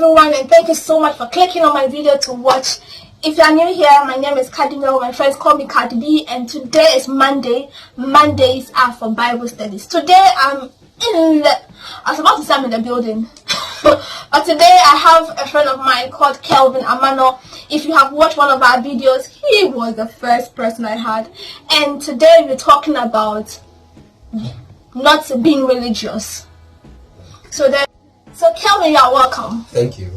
everyone, and thank you so much for clicking on my video to watch. If you are new here, my name is Kardibetv. My friends call me Kardibetv, and today is Monday. Mondays are for Bible studies. Today I was about to say I'm in the building. But today I have a friend of mine called Kelvin Amano. If you have watched one of our videos, he was the first person I had. And today we're talking about not being religious. So Kelvin, you are welcome. Thank you.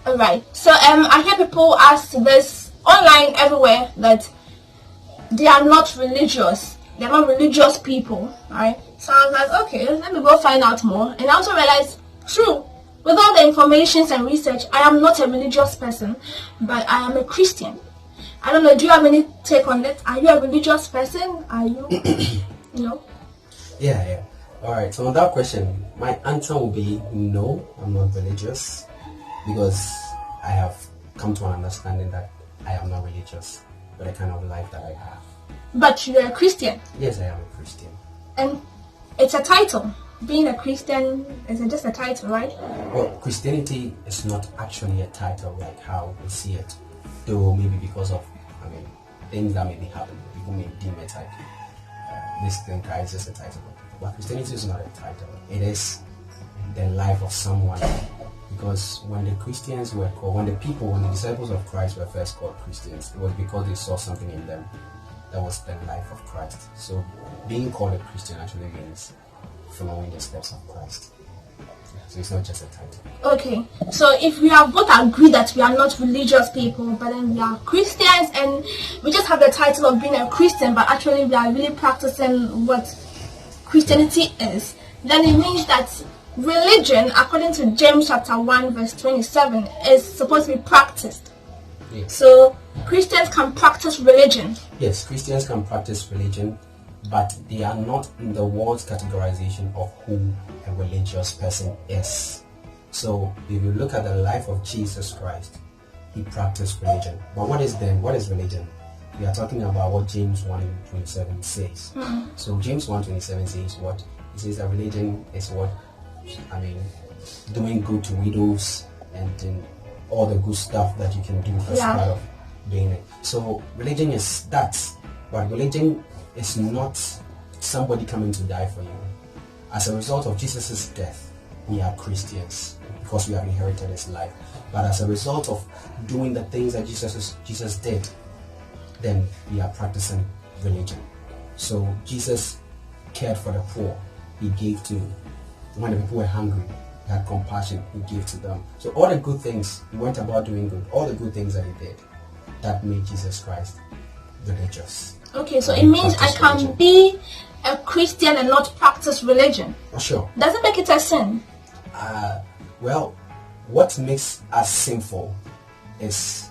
Alright, so I hear people ask this online everywhere that they are not religious. They are not religious people, right? So I was like, okay, let me go find out more. And I also realized, true, with all the information and research, I am not a religious person, but I am a Christian. I don't know, do you have any take on that? Are you a religious person? Are you, no? Yeah. Alright, so on that question, my answer will be no, I'm not religious, because I have come to an understanding that I am not religious with the kind of life that I have. But you're a Christian? Yes, I am a Christian. And it's a title. Being a Christian is just a title, right? Well, Christianity is not actually a title like how we see it, though maybe because of, things that may be happening, people may deem it like this thing is just a title. But Christianity is not a title. It is the life of someone. Because when the Christians were called, when the disciples of Christ were first called Christians, it was because they saw something in them that was the life of Christ. So being called a Christian actually means following the steps of Christ. So it's not just a title. Okay, so if we have both agreed that we are not religious people, but then we are Christians and we just have the title of being a Christian, but actually we are really practicing what Christianity is, then it means that religion, according to James chapter 1 verse 27, is supposed to be practiced. Yes. So Christians can practice religion. Yes, Christians can practice religion, but they are not in the world's categorization of who a religious person is. So if you look at the life of Jesus Christ, he practiced religion. But what is religion? We are talking about what James 1:27 says. Mm-hmm. So James 1:27 says what? It says that religion is what? Doing good to widows and all the good stuff that you can do as part of being it. So religion is that, but religion is not somebody coming to die for you. As a result of Jesus' death, we are Christians because we have inherited his life. But as a result of doing the things that Jesus did, then we are practicing religion. So Jesus cared for the poor. He gave to when the people were hungry, he had compassion, he gave to them. So all the good things, he went about doing good. All the good things that he did, that made Jesus Christ religious. Okay, so it means I can be a Christian and not practice religion. Sure. Does it make it a sin? Well, what makes us sinful is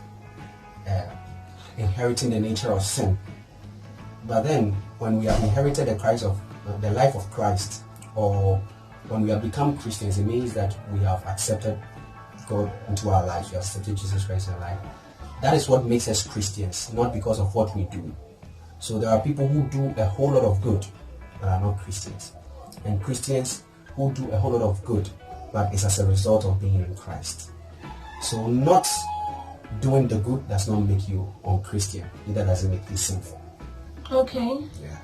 inheriting the nature of sin. But then, when we have inherited the life of Christ, or when we have become Christians, it means that we have accepted God into our lives. We have accepted Jesus Christ in our life. That is what makes us Christians, not because of what we do. So there are people who do a whole lot of good but are not Christians, and Christians who do a whole lot of good but it's as a result of being in Christ. So not doing the good does not make you unchristian. Neither does it make you sinful. Okay. Yeah.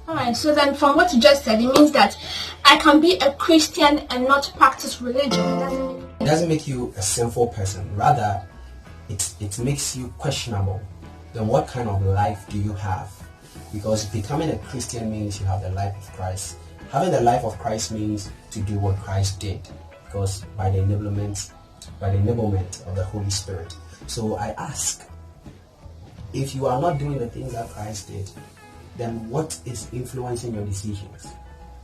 Alright, so then from what you just said, it means that I can be a Christian and not practice religion. It doesn't make you a sinful person. Rather, it makes you questionable. Then what kind of life do you have? Because becoming a Christian means you have the life of Christ. Having the life of Christ means to do what Christ did, because by the enablement of the Holy Spirit. So I ask, if you are not doing the things that Christ did, then what is influencing your decisions?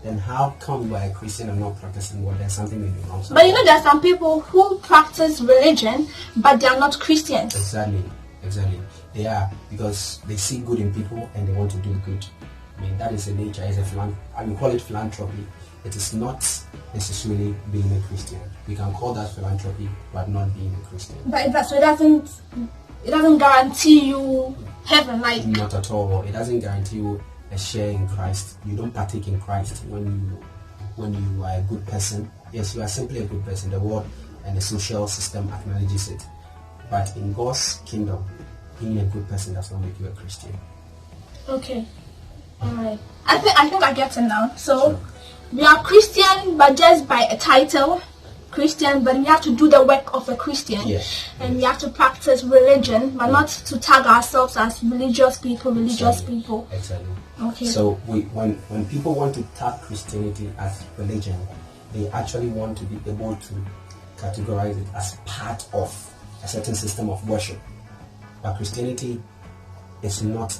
Then how come you are a Christian and not practicing what? There's something may be wrong. But you know, there are some people who practice religion, but they are not Christians. Exactly. They are, because they see good in people and they want to do good. That is the nature. We call it philanthropy. It is not necessarily being a Christian. We can call that philanthropy, but not being a Christian. But it doesn't guarantee you heaven, like. Not at all. It doesn't guarantee you a share in Christ. You don't partake in Christ when you are a good person. Yes, you are simply a good person. The word and the social system acknowledges it. But in God's kingdom, being a good person does not make you a Christian. Okay. Alright. I think I get it now. So Sure. we are Christian, but just by a title, Christian, but we have to do the work of a Christian. Yes. And we have to practice religion, but not to tag ourselves as religious people, people. Exactly. Okay. So when people want to tag Christianity as religion, they actually want to be able to categorize it as part of a certain system of worship. But Christianity is not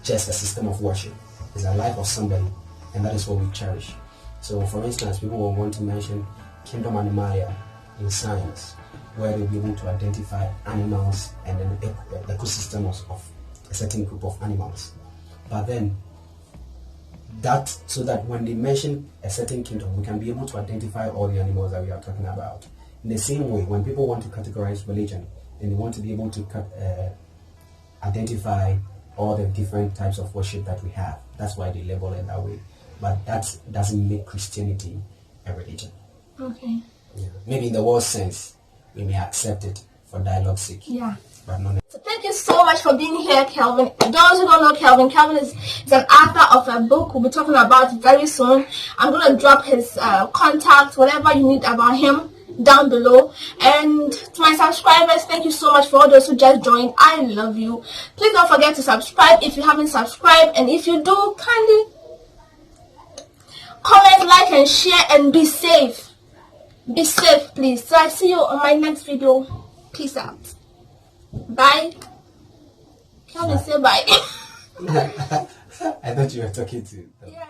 just a system of worship. It's a life of somebody, and that is what we cherish. So for instance, people will want to mention kingdom animalia in science, where they'll be able to identify animals and then the ecosystem of a certain group of animals. But then so that when they mention a certain kingdom, we can be able to identify all the animals that we are talking about. In the same way, when people want to categorize religion, then they want to be able to identify all the different types of worship that we have. That's why they label it that way. But that doesn't make Christianity a religion. Okay. Yeah. Maybe in the world sense, we may accept it for dialogue's sake. Yeah. But not. So thank you so much for being here, Kelvin. Those who don't know Kelvin is an author of a book we'll be talking about very soon. I'm going to drop his contact, whatever you need about him, down below. And to my subscribers, thank you so much for all those who just joined. I love you. Please don't forget to subscribe if you haven't subscribed. And if you do, kindly comment, like, and share, and be safe. Be safe, please. So I see you on my next video. Peace out. Bye. Can I say bye? I thought you were talking to them. Yeah.